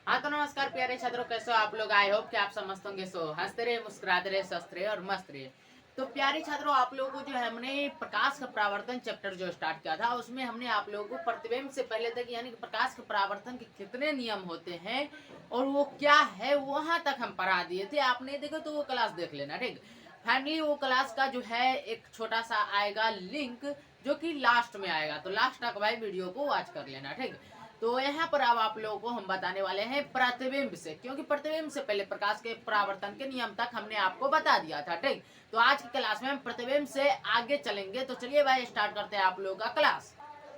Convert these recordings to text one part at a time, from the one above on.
हाँ तो नमस्कार प्यारे छात्रों, कैसे हो आप लोग। आई होप कि आप सब मस्त होंगे। सो हंसते रहे, मुस्कुराते रहे, स्वस्थ रहे और मस्त रहे। तो प्यारे छात्रों, आप लोगों को जो है हमने प्रकाश का परावर्तन चैप्टर जो स्टार्ट किया था, उसमें हमने आप लोगों को प्रतिबिंब से पहले तक यानी कि प्रकाश के परावर्तन के कितने नियम होते हैं और वो क्या है वहां तक हम पढ़ा दिए थे। आपने देखो तो वो क्लास देख लेना, ठीक। फाइनली वो क्लास का जो है एक छोटा सा आएगा लिंक, जो कि लास्ट में आएगा, तो लास्ट तक भाई वीडियो को वॉच कर लेना, ठीक। तो यहाँ पर अब आप लोगों को हम बताने वाले हैं प्रतिबिंब से, क्योंकि प्रतिबिंब से पहले प्रकाश के परावर्तन के नियम तक हमने आपको बता दिया था, ठीक। तो आज की क्लास में हम प्रतिबिंब से आगे चलेंगे। तो चलिए भाई स्टार्ट करते हैं आप लोगों का क्लास।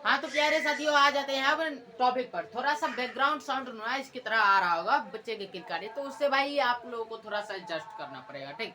हाँ तो प्यारे साथियों, आ जाते हैं अब टॉपिक पर। थोड़ा सा बैकग्राउंड साउंड नॉइज की तरह आ रहा होगा बच्चे के किलकारी, तो उससे भाई आप लोगों को थोड़ा सा एडजस्ट करना पड़ेगा, ठीक।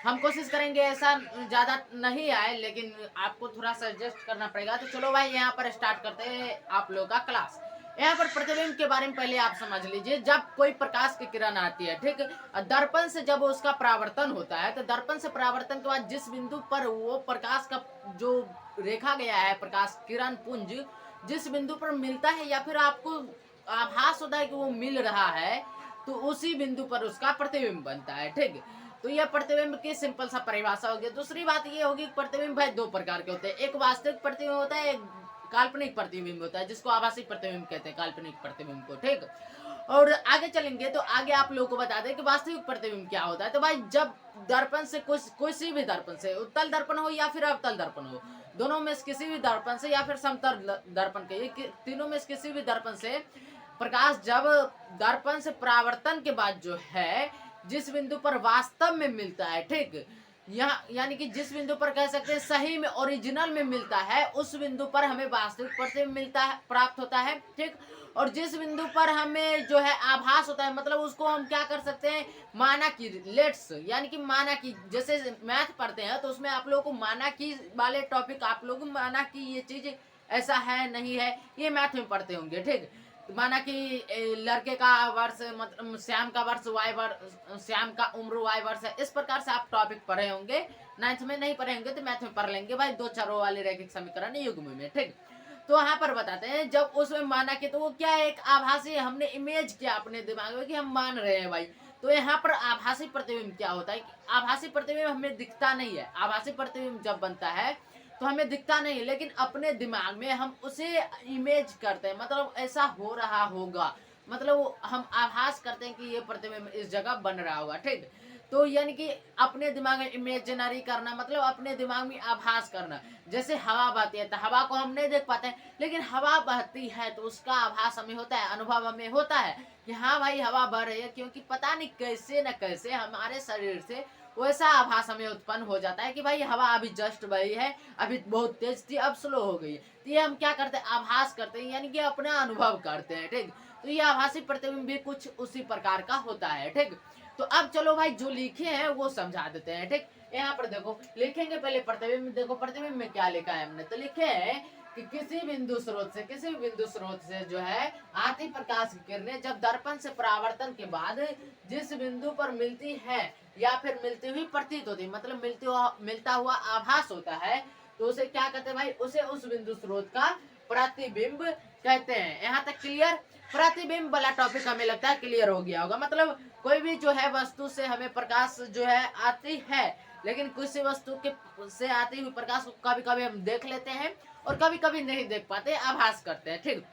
हम कोशिश करेंगे ऐसा ज्यादा नहीं आए, लेकिन आपको थोड़ा सा एडजस्ट करना पड़ेगा। तो चलो भाई यहाँ पर स्टार्ट करते हैं आप लोगों का क्लास। यहाँ पर प्रतिबिंब के बारे में पहले आप समझ लीजिए। जब कोई प्रकाश की किरण आती है, ठीक, दर्पण से जब उसका परावर्तन होता है, तो दर्पण से परावर्तन के बाद जिस बिंदु पर वो प्रकाश का जो रेखा गया है, प्रकाश किरण पुंज जिस बिंदु पर मिलता है या फिर आपको आभास होता है कि वो मिल रहा है, तो उसी बिंदु पर उसका प्रतिबिंब बनता है, ठीक। तो यह प्रतिबिंब की सिंपल सा परिभाषा होगी। दूसरी बात ये होगी, प्रतिबिंब भाई दो प्रकार के होते हैं। एक वास्तविक प्रतिबिंब होता है, एक काल्पनिक प्रतिबिंब होता है, जिसको आभासी प्रतिबिंब कहते हैं, काल्पनिक प्रतिबिंब को, ठीक। और आगे चलेंगे तो आगे आप लोगों को बता दें कि वास्तविक प्रतिबिंब क्या होता है। तो भाई जब दर्पण से किसी भी दर्पण से, उत्तल दर्पण हो या फिर अवतल दर्पण हो, दोनों में से किसी भी दर्पण से या फिर समतल दर्पण के, तीनों में से किसी भी दर्पण से प्रकाश जब दर्पण से परावर्तन के बाद जो है जिस बिंदु पर वास्तव में मिलता है, ठीक, यहाँ यानी कि जिस बिंदु पर कह सकते हैं सही में ओरिजिनल में मिलता है, उस बिंदु पर हमें वास्तविक प्रतिबिंब मिलता है, प्राप्त होता है, ठीक। और जिस बिंदु पर हमें जो है आभास होता है, मतलब उसको हम क्या कर सकते हैं, माना की लेट्स, यानी कि माना की, जैसे मैथ पढ़ते हैं तो उसमें आप लोगों को माना की वाले टॉपिक, आप लोग माना की ये चीज ऐसा है नहीं है, ये मैथ में पढ़ते होंगे, ठीक। माना कि लड़के का वर्ष मतलब श्याम का वर्ष वाई वर्ष, श्याम का उम्र वाई वर्ष है, इस प्रकार से आप टॉपिक पढ़े होंगे। नाइन्थ में नहीं पढ़े होंगे तो मैथ में पढ़ लेंगे भाई, दो चारों वाले रैखिक समीकरण युग्म में, ठीक। तो यहाँ पर बताते हैं जब उसमें माना कि, तो वो क्या है, एक आभासी, हमने इमेज किया अपने दिमाग में कि हम मान रहे हैं भाई। तो यहाँ पर आभासी प्रतिबिंब क्या होता है कि आभासी प्रतिबिंब हमें दिखता नहीं है। आभासी प्रतिबिंब जब बनता है तो हमें दिखता नहीं है, लेकिन अपने दिमाग में हम उसे इमेज करते हैं, मतलब ऐसा हो रहा होगा, मतलब हम आभास करते हैं कि ये प्रतिबिंब इस जगह बन रहा होगा, ठीक। तो यानी कि अपने दिमाग में इमेजिनरी करना, मतलब अपने दिमाग में आभास करना। जैसे हवा बहती है तो हवा को हम नहीं देख पाते हैं, लेकिन हवा बहती है तो उसका आभास हमें होता है, अनुभव हमें होता है कि हाँ भाई हवा बह रही है, क्योंकि पता नहीं कैसे न कैसे हमारे शरीर से वैसा आभास हमें उत्पन्न हो जाता है कि भाई हवा अभी जस्ट बही है, अभी बहुत तेज थी, अब स्लो हो गई है। तो ये हम क्या करते हैं, आभास करते हैं, यानी कि अपना अनुभव करते हैं, ठीक। तो ये आभासी प्रतिबिंब भी कुछ उसी प्रकार का होता है, ठीक। तो अब चलो भाई जो लिखे हैं वो समझा देते हैं, ठीक। यहाँ पर देखो लिखेंगे पहले प्रतिबिंब। देखो प्रतिबिंब में क्या लिखा है हमने, तो लिखे है कि किसी बिंदु स्रोत से, किसी भी बिंदु स्रोत से जो है आती प्रकाश की किरणें जब दर्पण से परावर्तन के बाद जिस बिंदु पर मिलती है या फिर मिलती हुई प्रतीत होती, मतलब मिलता हुआ आभास होता है, तो उसे क्या कहते हैं भाई, उसे उस बिंदु स्रोत का प्रतिबिंब कहते हैं। यहाँ तक क्लियर। प्रतिबिंब वाला टॉपिक हमें लगता है क्लियर हो गया होगा। मतलब कोई भी जो है वस्तु से हमें प्रकाश जो है आती है, लेकिन किसी वस्तु के से आती हुई प्रकाश को कभी कभी हम देख लेते हैं और कभी कभी नहीं देख पाते, आभास करते हैं, ठीक।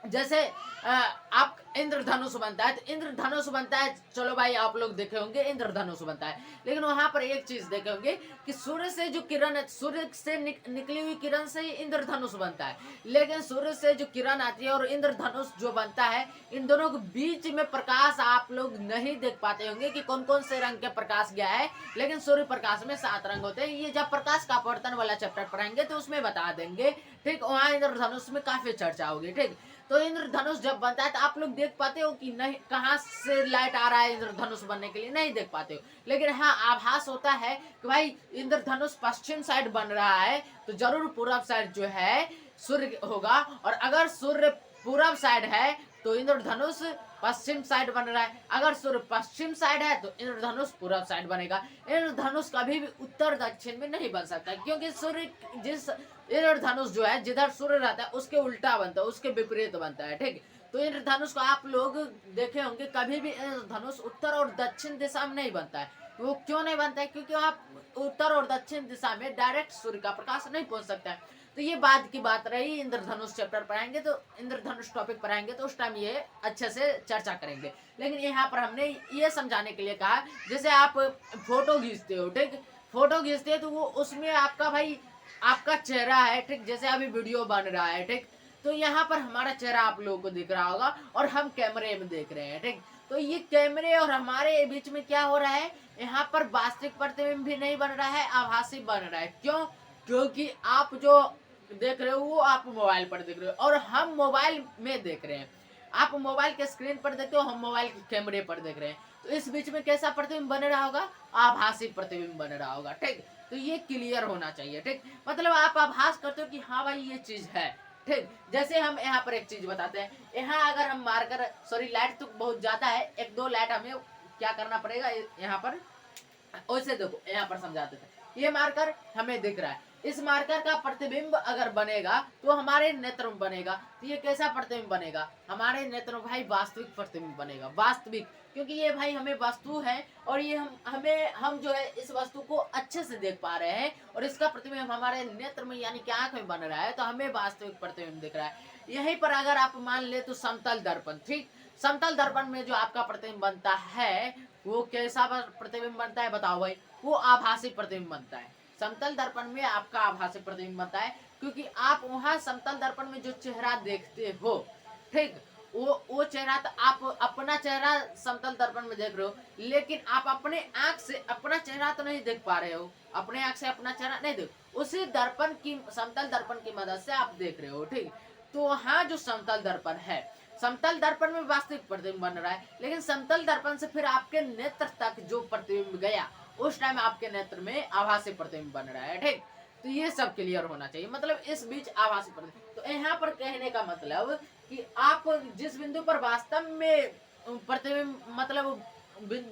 जैसे आप इंद्रधनुष बनता है तो इंद्रधनुष बनता है, चलो भाई आप लोग देखे होंगे इंद्रधनुष बनता है, लेकिन वहां पर एक चीज देखे होंगे कि सूर्य से जो किरण है, सूर्य से निकली हुई किरण से ही इंद्रधनुष बनता है, लेकिन सूर्य से जो किरण आती है और इंद्रधनुष जो बनता है, इन दोनों के बीच में प्रकाश आप लोग नहीं देख पाते होंगे कि कौन कौन से रंग के प्रकाश गया है, लेकिन सूर्य प्रकाश में 7 रंग होते हैं। ये जब प्रकाश का अपवर्तन वाला चैप्टर पढ़ेंगे तो उसमें बता देंगे, ठीक। वहां इंद्रधनुष में काफी चर्चा होगी, ठीक। तो इंद्रधनुष जब बनता है तो आप लोग देख पाते हो कि नहीं, कहाँ से लाइट आ रहा है इंद्रधनुष बनने के लिए, नहीं देख पाते हो, लेकिन हाँ आभास होता है कि भाई इंद्रधनुष पश्चिम साइड बन रहा है, तो जरूर पूरब साइड जो है सूर्य होगा, और अगर सूर्य पूरब साइड है तो इंद्रधनुष पश्चिम साइड बन रहा है, अगर सूर्य पश्चिम साइड है तो इंद्रधनुष पूरब साइड बनेगा। इंद्रधनुष कभी भी उत्तर दक्षिण में नहीं बन सकता, क्योंकि सूर्य जिस इंद्रधनुष जो है जिधर सूर्य रहता है उसके उल्टा बनता है, उसके विपरीत बनता है, ठीक। तो इंद्रधनुष को आप लोग देखे होंगे, कभी भी इंद्रधनुष उत्तर और दक्षिण दिशा में नहीं बनता है। वो क्यों नहीं बनता है? क्योंकि आप उत्तर और दक्षिण दिशा में डायरेक्ट सूर्य का प्रकाश नहीं पहुंच सकता है। तो ये बाद की बात रही, इंद्रधनुष चैप्टर पढ़ाएंगे तो इंद्रधनुष टॉपिक पढ़ाएंगे तो उस टाइम ये अच्छे से चर्चा करेंगे। लेकिन यहाँ पर हमने ये समझाने के लिए कहा, जैसे आप फोटो खींचते हो, ठीक, फोटो खींचते हो तो वो उसमें आपका भाई आपका चेहरा है, ठीक, जैसे अभी वीडियो बन रहा है, ठीक, तो यहाँ पर हमारा चेहरा आप लोगों को दिख रहा होगा और हम कैमरे में देख रहे हैं, ठीक। तो ये कैमरे और हमारे बीच में क्या हो रहा है, यहाँ पर वास्तविक प्रतिबिंब भी नहीं बन रहा है, आभासी बन रहा है। क्यों? क्योंकि आप जो देख रहे हो वो आप मोबाइल पर देख रहे हो और हम मोबाइल में देख रहे हैं। आप मोबाइल के स्क्रीन पर देखते हो, हम मोबाइल के कैमरे पर देख रहे हैं। तो इस बीच में कैसा प्रतिबिंब बन रहा होगा? आभासी प्रतिबिंब बन रहा होगा, ठीक। तो ये क्लियर होना चाहिए, ठीक। मतलब आप आभास करते हो कि हाँ भाई ये चीज है, ठीक। जैसे हम यहाँ पर एक चीज बताते हैं, यहाँ अगर हम मारकर, सॉरी लाइट तो बहुत ज्यादा है, एक दो लाइट हमें क्या करना पड़ेगा यहाँ पर, वैसे देखो यहाँ पर समझाते थे, ये मार्कर हमें दिख रहा है, इस मार्कर का प्रतिबिंब अगर बनेगा तो हमारे नेत्र में बनेगा। तो ये कैसा प्रतिबिंब बनेगा? हमारे नेत्र में भाई वास्तविक प्रतिबिंब बनेगा, वास्तविक, क्योंकि ये भाई हमें वस्तु है और ये हम जो है इस वस्तु को अच्छे से देख पा रहे हैं और इसका प्रतिबिंब हमारे नेत्र में यानी कि आंख में बन रहा है, तो हमें वास्तविक प्रतिबिंब दिख रहा है। यहीं पर अगर आप मान ले तो समतल दर्पण, ठीक, समतल दर्पण में जो आपका प्रतिबिंब बनता है वो कैसा प्रतिबिंब बनता है बताओ भाई? वो आभासी प्रतिबिंब बनता है। समतल दर्पण में आपका आभासी प्रतिबिंब बनता है, क्योंकि आप वहां समतल दर्पण में जो चेहरा देखते हो, ठीक, वो चेहरा तो आप अपना चेहरा समतल दर्पण में देख रहे हो, लेकिन आप अपने आंख से अपना चेहरा तो नहीं देख पा रहे हो, अपने आंख से अपना चेहरा नहीं देख, उसी दर्पण की, समतल दर्पण की मदद से आप देख रहे हो, ठीक। तो वहां जो समतल दर्पण है, समतल दर्पण में वास्तविक प्रतिबिंब बन रहा है, लेकिन समतल दर्पण से फिर आपके नेत्र तक जो प्रतिबिंब गया उस टाइम आपके नेत्र में आभासी प्रतिबिंब बन रहा है, ठीक। तो ये सब क्लियर होना चाहिए, मतलब इस बीच आभासी प्रतिबिंब। तो यहाँ पर कहने का मतलब कि आप जिस बिंदु पर वास्तव में प्रतिबिंब, मतलब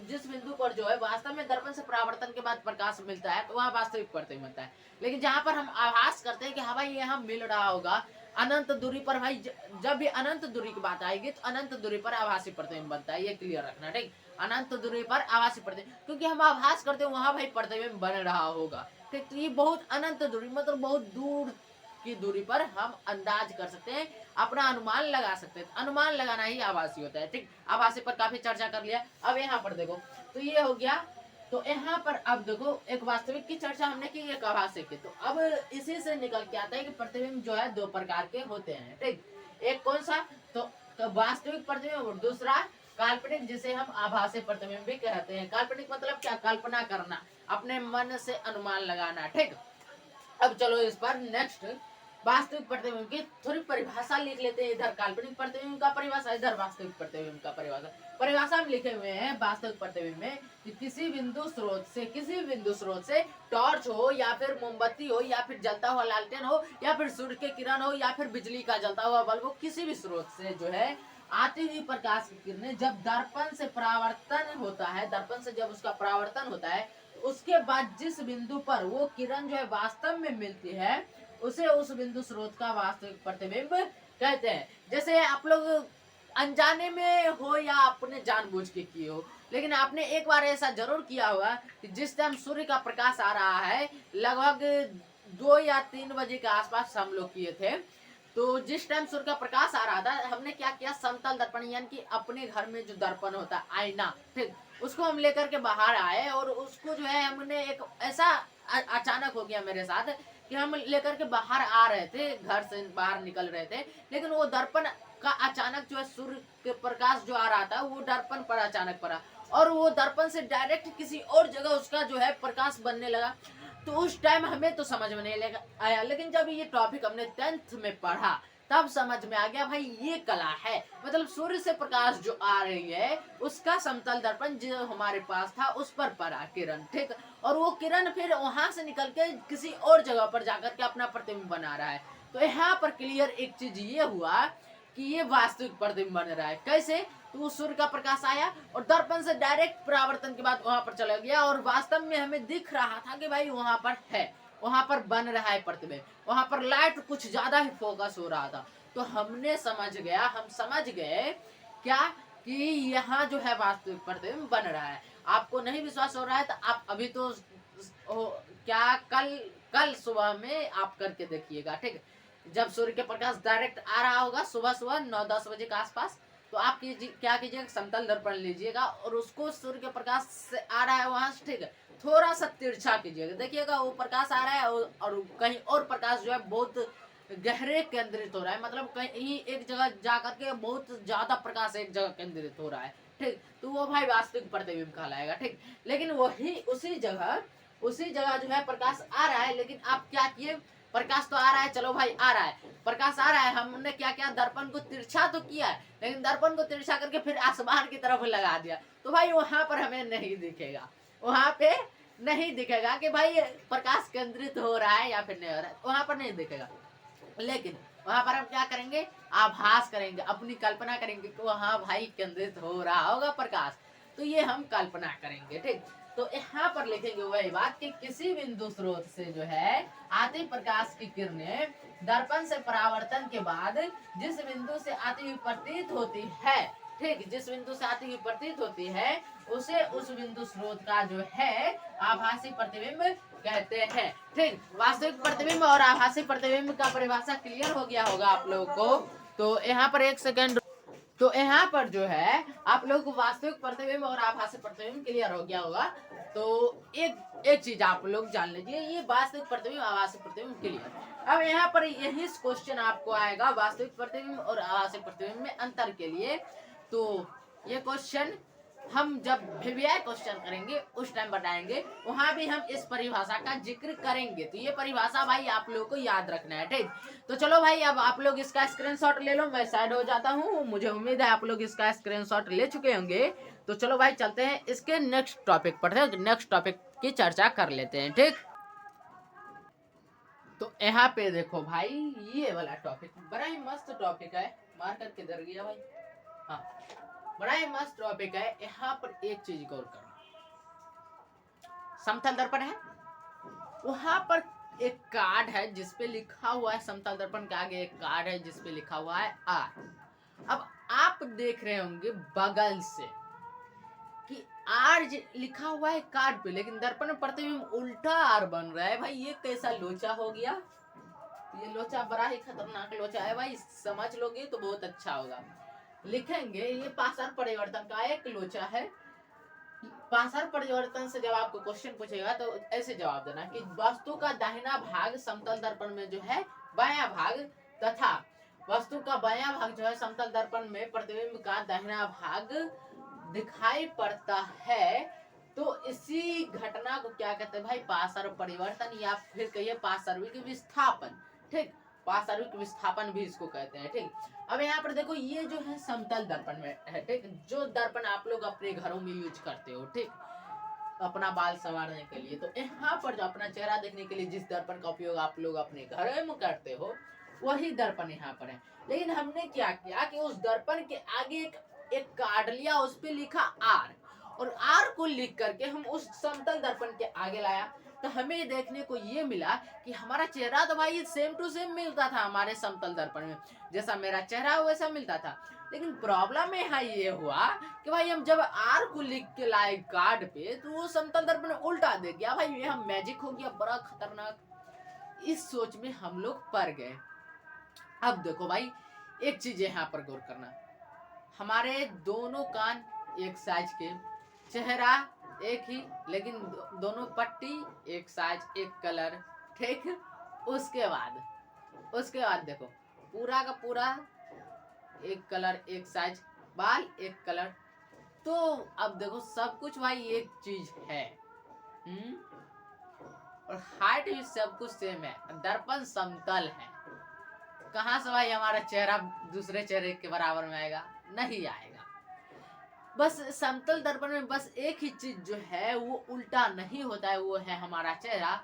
जिस बिंदु पर जो है वास्तव में दर्पण से परावर्तन के बाद प्रकाश मिलता है तो वहाँ वास्तविक प्रतिबिंब बनता है। लेकिन जहाँ पर हम आभास करते हैं कि हाँ भाई यहाँ मिल रहा होगा अनंत दूरी पर, भाई जब भी अनंत दूरी की बात आएगी तो अनंत दूरी पर आभासी प्रतिबिंब बनता है, ये क्लियर रखना, ठीक। अनंत दूरी पर आभासी प्रतिबिंब, क्योंकि हम आभास करते हैं वहां भाई प्रतिबिंब बन रहा होगा, ठीक। तो ये बहुत अनंत दूरी, मतलब बहुत दूर की दूरी पर हम अंदाज कर सकते हैं, अपना अनुमान लगा सकते हैं। अनुमान लगाना ही आभासी होता है, ठीक। आभासी पर काफी चर्चा कर लिया। अब यहाँ पर देखो, तो ये हो गया। तो यहाँ पर अब देखो, एक वास्तविक की चर्चा हमने की, एक आभासी की। तो अब इसी से निकल के आता है कि प्रतिबिंब जो है दो प्रकार के होते हैं, ठीक। एक कौन सा? तो वास्तविक प्रतिबिंब और दूसरा काल्पनिक, जिसे हम आभासी प्रतिबिंब भी कहते हैं। काल्पनिक मतलब क्या? कल्पना करना, अपने मन से अनुमान लगाना, ठीक। अब चलो इस पर नेक्स्ट वास्तविक प्रतिबिंब की थोड़ी परिभाषा लिख लेते हैं। इधर काल्पनिक प्रतिबिंब का परिभाषा, इधर वास्तविक प्रतिबिंब का परिभाषा। परिभाषा में लिखे हुए हैं वास्तविक प्रतिबिंब में कि किसी बिंदु स्रोत से टॉर्च हो या फिर मोमबत्ती हो या फिर जलता हुआ लालटेन हो या फिर सूर्य के किरण हो या फिर बिजली का जलता हुआ बल्ब हो, किसी भी स्रोत से जो है आती हुई प्रकाश की किरणें जब दर्पण से परावर्तन होता है, दर्पण से जब उसका परावर्तन होता है, तो उसके बाद जिस बिंदु पर वो किरण जो है वास्तव में मिलती है उसे उस बिंदु स्रोत का वास्तविक प्रतिबिंब कहते हैं। जैसे आप लोग अनजाने में हो या आपने जानबूझ के किए हो, लेकिन आपने एक बार ऐसा जरूर किया होगा कि जिस टाइम सूर्य का प्रकाश आ रहा है, लगभग 2 या 3 बजे के आसपास हम लोग किए थे। तो जिस टाइम सूर्य का प्रकाश आ रहा था, हमने क्या किया, समतल दर्पण यानी कि अपने घर में जो दर्पण होता है, आईना, ठीक, उसको हम लेकर के बाहर आए और उसको जो है हमने एक ऐसा अचानक हो गया मेरे साथ कि हम लेकर के बाहर आ रहे थे, घर से बाहर निकल रहे थे, लेकिन वो दर्पण का अचानक जो है सूर्य के प्रकाश जो आ रहा था वो दर्पण पर अचानक पड़ा और वो दर्पण से डायरेक्ट किसी और जगह उसका जो है प्रकाश बनने लगा। तो उस टाइम हमें तो समझ में नहीं आया, लेकिन जब ये टॉपिक हमने 10th में पढ़ा तब समझ में आ गया भाई ये कला है। मतलब सूर्य से प्रकाश जो आ रही है उसका समतल दर्पण जो हमारे पास था उस पर पड़ा किरण, ठीक, और वो किरण फिर वहां से निकल के किसी और जगह पर जाकर के अपना प्रतिबिंब बना रहा है। तो यहाँ पर क्लियर एक चीज ये हुआ कि ये वास्तविक प्रतिबिंब बन रहा है। कैसे? तो सूर्य का प्रकाश आया और दर्पण से डायरेक्ट परावर्तन के बाद वहां पर चला गया और वास्तव में हमें दिख रहा था कि भाई वहां पर है, वहां पर बन रहा है प्रतिबिंब, वहां पर लाइट कुछ ज्यादा ही फोकस हो रहा था। तो हम समझ गए क्या कि यहाँ जो है वास्तविक प्रतिबिंब बन रहा है। आपको नहीं विश्वास हो रहा है तो आप अभी तो क्या कल कल सुबह में आप करके देखिएगा, ठीक है। जब सूर्य के प्रकाश डायरेक्ट आ रहा होगा सुबह सुबह 9-10 बजे के आसपास, तो आप क्या कीजिएगा, समतल दर्पण लीजिएगा और उसको सूर्य के प्रकाश से आ रहा है वहां से, ठीक है, थोड़ा सा तिरछा कीजिएगा, देखिएगा वो प्रकाश आ रहा है और कहीं और प्रकाश जो है बहुत गहरे केंद्रित हो रहा है, मतलब कहीं एक जगह जा करके बहुत ज्यादा प्रकाश एक जगह केंद्रित हो रहा है, ठीक। तो वो भाई वास्तविक प्रतिबिंब कहलाएगा, ठीक। लेकिन वही उसी जगह जो है प्रकाश आ रहा है, लेकिन आप क्या किए, प्रकाश तो आ रहा है, चलो भाई आ रहा है, प्रकाश आ रहा है, हमने क्या किया, दर्पण को तिरछा तो किया है, लेकिन दर्पण को तिरछा करके फिर आसमान की तरफ लगा दिया, तो भाई वहां पर हमें नहीं दिखेगा, वहां पे नहीं दिखेगा कि भाई प्रकाश केंद्रित हो रहा है या फिर नहीं हो रहा है, वहां पर नहीं दिखेगा। लेकिन वहां पर हम क्या करेंगे, आभास करेंगे, अपनी कल्पना करेंगे कि वहां भाई केंद्रित हो रहा होगा प्रकाश, तो ये हम कल्पना करेंगे, ठीक। तो यहाँ पर लिखेंगे वही बात कि किसी बिंदु स्रोत से जो है आती प्रकाश की किरणें दर्पण से परावर्तन के बाद जिस बिंदु से आती हुई प्रतीत होती है, ठीक, जिस बिंदु से आती हुई प्रतीत होती है उसे उस बिंदु स्रोत का जो है आभासी प्रतिबिंब कहते हैं, ठीक। वास्तविक प्रतिबिंब और आभासी प्रतिबिंब का परिभाषा क्लियर हो गया होगा आप लोगों को। तो यहाँ पर एक सेकंड, तो यहाँ पर जो है आप लोग को वास्तविक प्रतिबिंब और आभासी प्रतिबिंब क्लियर हो गया होगा। तो एक चीज आप लोग जान लीजिए, ये वास्तविक प्रतिबिंब आभासी प्रतिबिंब क्लियर। अब यहाँ पर यही क्वेश्चन आपको आएगा वास्तविक प्रतिबिंब और आभासी प्रतिबिंब में अंतर के लिए। तो ये क्वेश्चन हम जब वीवीआई क्वेश्चन करेंगे उस टाइम बताएंगे, वहां भी हम इस परिभाषा का जिक्र करेंगे। तो ये परिभाषा भाई आप लोगों को याद रखना है, ठीक। तो चलो भाई अब आप लोग इसका स्क्रीनशॉट ले लो, मैं साइड हो जाता हूँ, मुझे उम्मीद है आप लोग इसका स्क्रीनशॉट ले चुके होंगे। तो चलो भाई चलते हैं इसके नेक्स्ट टॉपिक पर, नेक्स्ट टॉपिक की चर्चा कर लेते हैं, ठीक। तो यहाँ पे देखो भाई ये वाला टॉपिक बड़ा ही मस्त टॉपिक है, मार करके डर गया भाई, हाँ बड़ा ही मस्त टॉपिक है। यहाँ पर एक चीज गौर करना, समतल दर्पण है, वहां पर एक कार्ड है जिसपे लिखा हुआ है, समतल दर्पण के आगे एक कार्ड है जिसपे लिखा हुआ है आर। अब आप देख रहे होंगे बगल से कि आर लिखा हुआ है कार्ड पे, लेकिन दर्पण में प्रतिबिंब उल्टा आर बन रहा है। भाई ये कैसा लोचा हो गया, ये लोचा बड़ा ही खतरनाक लोचा है भाई, समझ लोगे तो बहुत अच्छा होगा। लिखेंगे ये पासर परिवर्तन का एक लोचा है। पासर परिवर्तन से जब आपको क्वेश्चन पूछेगा तो ऐसे जवाब देना कि वस्तु का दाहिना भाग समतल दर्पण में जो है बायां भाग, तथा वस्तु का बायां भाग जो है समतल दर्पण में प्रतिबिंब का दाहिना भाग दिखाई पड़ता है। तो इसी घटना को क्या कहते हैं भाई, पासर परिवर्तन, या फिर कहिए पार्श्विक विस्थापन, ठीक। पार्श्विक विस्थापन भी इसको कहते हैं, ठीक। अब यहाँ पर देखो ये जो है समतल दर्पण में है, ठीक, जो दर्पण आप लोग अपने घरों में यूज करते हो, ठीक, अपना बाल संवारने के लिए। तो यहाँ पर जो अपना चेहरा देखने के लिए जिस दर्पण का उपयोग आप लोग अपने घर में करते हो वही दर्पण यहाँ पर है। लेकिन हमने क्या किया कि उस दर्पण के आगे एक कार्ड लिया, उस पर लिखा आर, और आर को लिख करके हम उस समतल दर्पण के आगे लाया। तो हमें देखने को ये मिला कि हमारा चेहरा तो भाई सेम टू सेम मिलता था हमारे समतल दर्पण में, जैसा मेरा चेहरा वैसा मिलता था। लेकिन प्रॉब्लम यहाँ ये हुआ कि भाई हम जब आर को लिख के लाए कार्ड पे तो वो समतल दर्पण उल्टा दे गया। भाई ये हम मैजिक हो गया, बड़ा खतरनाक। इस सोच में हम लोग पड़ गए। अब देखो भाई एक चीज यहाँ पर गौर करना, हमारे दोनों कान एक साइज के, चेहरा एक ही, लेकिन दोनों पट्टी एक साइज एक कलर, ठीक। उसके बाद देखो पूरा का पूरा एक कलर एक साइज, बाल एक कलर। तो अब देखो सब कुछ भाई एक चीज है, और हाइट भी सब कुछ सेम है, दर्पण समतल है। कहाँ से भाई हमारा चेहरा दूसरे चेहरे के बराबर में आएगा, नहीं आएगा। बस समतल दर्पण में बस एक ही चीज जो है वो उल्टा नहीं होता है, वो है हमारा चेहरा।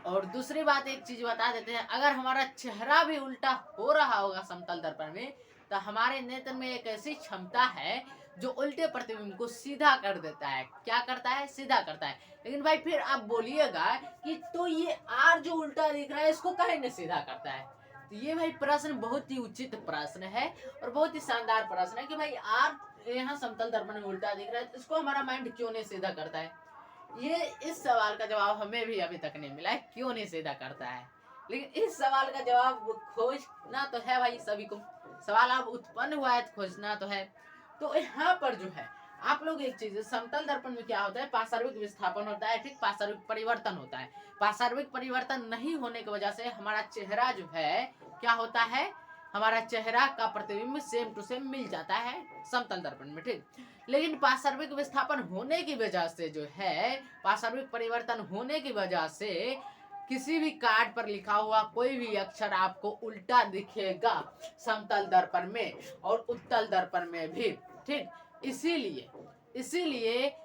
और दूसरी बात एक चीज बता देते हैं, अगर हमारा चेहरा भी उल्टा हो रहा होगा समतल दर्पण में, तो हमारे नेत्र में एक ऐसी क्षमता है जो उल्टे प्रतिबिंब को सीधा कर देता है। क्या करता है, सीधा करता है। लेकिन भाई फिर आप बोलिएगा कि तो ये आर जो उल्टा दिख रहा है इसको काहे नहीं सीधा करता है, तो ये भाई प्रश्न बहुत ही उचित प्रश्न है और बहुत ही शानदार प्रश्न है कि भाई आप यहाँ समतल दर्पण में उल्टा दिख रहा है, तो इसको हमारा माइंड क्यों नहीं सीधा करता है। ये इस सवाल का जवाब हमें भी अभी तक नहीं मिला है, क्यों नहीं सीधा करता है। लेकिन इस सवाल का जवाब खोजना तो है भाई सभी को, सवाल अब उत्पन्न हुआ है तो खोजना तो है। तो यहाँ पर जो है आप लोग एक चीज, समतल दर्पण में क्या होता है, पार्श्विक विस्थापन होता है, ठीक, पार्श्विक परिवर्तन होता है। पार्श्विक परिवर्तन नहीं होने की वजह से हमारा चेहरा जो है क्या होता है, हमारा चेहरा का प्रतिबिंब सेम टू सेम मिल जाता है समतल दर्पण में, ठीक। लेकिन पार्श्विक विस्थापन होने की वजह से जो है, पार्श्विक परिवर्तन होने की वजह से किसी भी कार्ड पर लिखा हुआ कोई भी अक्षर आपको उल्टा दिखेगा समतल दर्पण में और उत्तल दर्पण में भी, ठीक। इसीलिए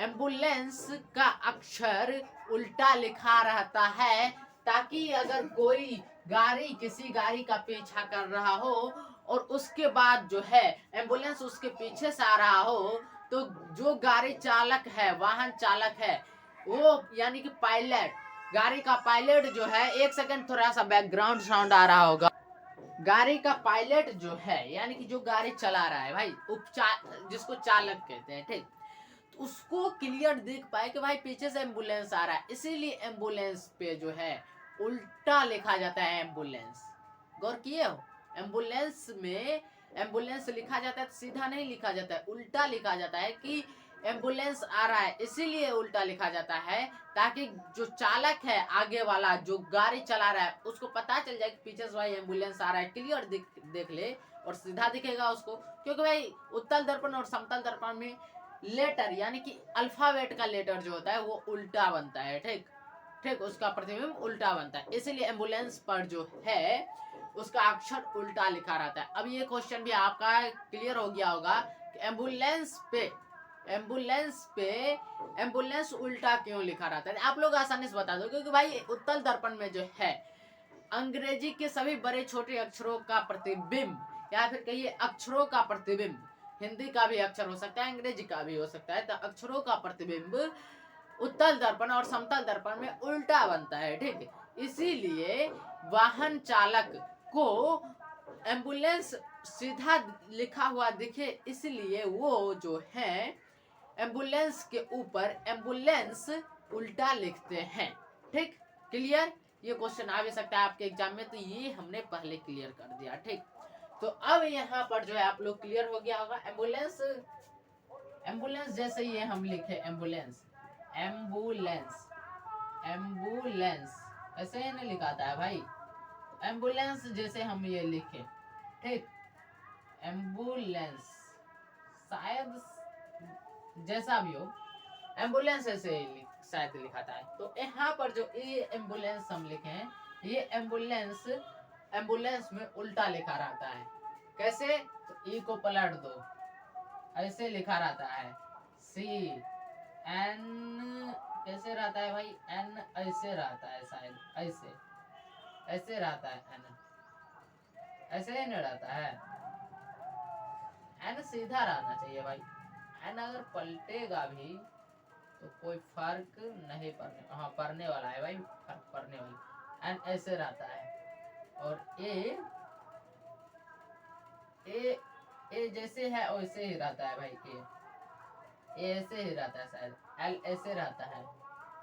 एम्बुलेंस का अक्षर उल्टा लिखा रहता है, ताकि अगर कोई गाड़ी किसी गाड़ी का पीछा कर रहा हो और उसके बाद जो है एम्बुलेंस उसके पीछे से आ रहा हो, तो जो गाड़ी चालक है, वाहन चालक है, वो यानी कि पायलट, गाड़ी का पायलट जो है, एक सेकंड थोड़ा सा बैकग्राउंड साउंड आ रहा होगा। गाड़ी का पायलट जो है यानी कि जो गाड़ी चला रहा है भाई, जिसको चालक कहते हैं, ठीक, तो उसको क्लियर देख पाए कि भाई पीछे से एम्बुलेंस आ रहा है, इसीलिए एम्बुलेंस पे जो है उल्टा लिखा जाता है एम्बुलेंस। गौर किए हो, एम्बुलेंस में एम्बुलेंस लिखा जाता है तो सीधा नहीं लिखा जाता है, उल्टा लिखा जाता है कि एम्बुलेंस आ रहा है, इसीलिए उल्टा लिखा जाता है, ताकि जो चालक है आगे वाला जो गाड़ी चला रहा है उसको पता चल जाए कि पीछे से भाई एम्बुलेंस आ रहा है, क्लियर देख ले और सीधा दिखेगा उसको। क्योंकि भाई उत्तल दर्पण और समतल दर्पण में लेटर यानी कि अल्फाबेट का लेटर जो होता है वो उल्टा बनता है, ठीक ठीक, उसका प्रतिबिंब उल्टा बनता है, इसीलिए एम्बुलेंस पर जो है उसका अक्षर उल्टा लिखा रहता है। अब ये क्वेश्चन भी आपका क्लियर हो गया होगा कि एम्बुलेंस उल्टा क्यों लिखा रहता है। आप लोग आसानी से बता दो, क्योंकि भाई उत्तल दर्पण में जो है अंग्रेजी के सभी बड़े छोटे अक्षरों का प्रतिबिंब, या फिर कहिए अक्षरों का प्रतिबिंब, हिंदी का भी अक्षर हो सकता है, अंग्रेजी का भी हो सकता है, तो अक्षरों का प्रतिबिंब उत्तल दर्पण और समतल दर्पण में उल्टा बनता है, ठीक। इसीलिए वाहन चालक को एम्बुलेंस सीधा लिखा हुआ दिखे, इसलिए वो जो है एम्बुलेंस के ऊपर एम्बुलेंस उल्टा लिखते हैं, ठीक। क्लियर, ये क्वेश्चन आ भी सकता है आपके एग्जाम में, तो ये हमने पहले क्लियर कर दिया, ठीक। तो अब यहाँ पर जो है आप लोग क्लियर हो गया होगा। एम्बुलेंस जैसे ये हम लिखे एम्बुलेंस ऐसे ही नहीं लिखाता है भाई, एम्बुलेंस जैसे हम ये लिखे, ठीक, एम्बुलेंस शायद जैसा भी हो, एम्बुलेंस ऐसे शायद लिखाता है। तो यहाँ पर जो ये एम्बुलेंस हम लिखे हैं, ये एम्बुलेंस में उल्टा लिखा रहता है। कैसे, तो ई को पलट दो, ऐसे लिखा रहता है, सी एन कैसे रहता है भाई, एन ऐसे रहता है शायद, ऐसे रहता है, एन ऐसे ही नहीं रहता है, एन सीधा रहना चाहिए भाई, एन अगर पलटेगा भी तो कोई फर्क नहीं पड़ने, हाँ पड़ने वाला है भाई, फर्क पड़ने वाला, एन ऐसे रहता है, और ए जैसे है वैसे ही रहता है भाई, ए ऐसे ही रहता है शायद, एल ऐसे रहता है,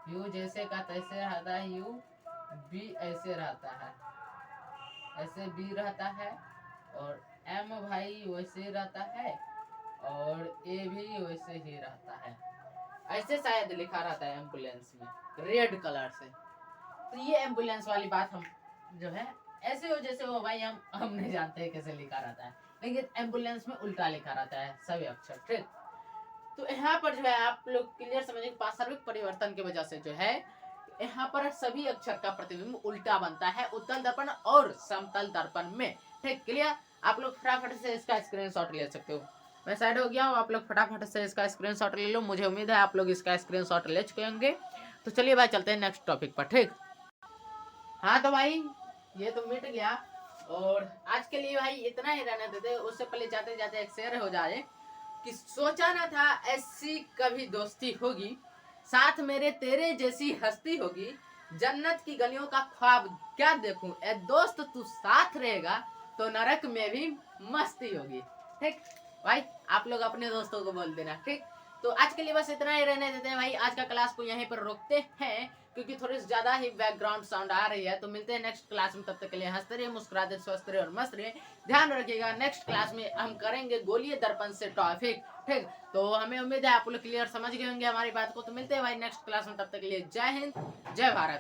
यू जैसे का तैसे रहता है, यू बी ऐसे रहता है, ऐसे बी रहता है, और एम भाई वैसे रहता है, और ए भी वैसे ही रहता है, ऐसे शायद लिखा रहता है एम्बुलेंस में रेड कलर से। तो ये एम्बुलेंस वाली बात हम जो है ऐसे हो जैसे हो भाई, हम नहीं जानते हैं कैसे लिखा रहता है, लेकिन एम्बुलेंस में उल्टा लिखा रहता है सभी अक्षर, ठीक। तो यहाँ पर जो है आप लोग क्लियर समझे, पार्श्विक परिवर्तन की वजह से जो है यहाँ पर सभी अक्षर का प्रतिबिंब उल्टा बनता है उत्तल दर्पण और समतल दर्पण में, ठीक। क्लियर, आप लोग फटाफट से इसका स्क्रीनशॉट ले सकते हो। मैं साइड हो गया हूँ, आप लोग फटाफट से इसका स्क्रीनशॉट ले लो, मुझे उम्मीद है आप लोग इसका स्क्रीनशॉट ले चुके होंगे। तो चलिए भाई चलते हैं नेक्स्ट टॉपिक पर, ठीक। हाँ तो भाई ये तो मिट गया, और आज के लिए भाई इतना ही रहने देते, उससे पहले जाते जाते एक शेयर हो जाए कि सोचा ना था ऐसी कभी दोस्ती होगी, साथ मेरे तेरे जैसी हस्ती होगी, जन्नत की गलियों का ख्वाब क्या देखूं, ए दोस्त तू साथ रहेगा तो नरक में भी मस्ती होगी। ठीक भाई, आप लोग अपने दोस्तों को बोल देना। ठीक, तो आज के लिए बस इतना ही रहने देते हैं भाई। आज का क्लास को यहीं पर रोकते हैं क्योंकि थोड़ी ज्यादा ही बैकग्राउंड साउंड आ रही है। तो मिलते हैं नेक्स्ट क्लास में, तब तक के लिए हंसते रहिए, मुस्कुराते, स्वस्थ रहिए और मस्त रहिए। ध्यान रखिएगा, नेक्स्ट क्लास में हम करेंगे गोलीय दर्पण से टॉपिक। ठीक, तो हमें उम्मीद है आप लोग क्लियर समझ गए होंगे हमारी बात को। तो मिलते हैं भाई नेक्स्ट क्लास में, तब तक के लिए जय हिंद, जय भारत।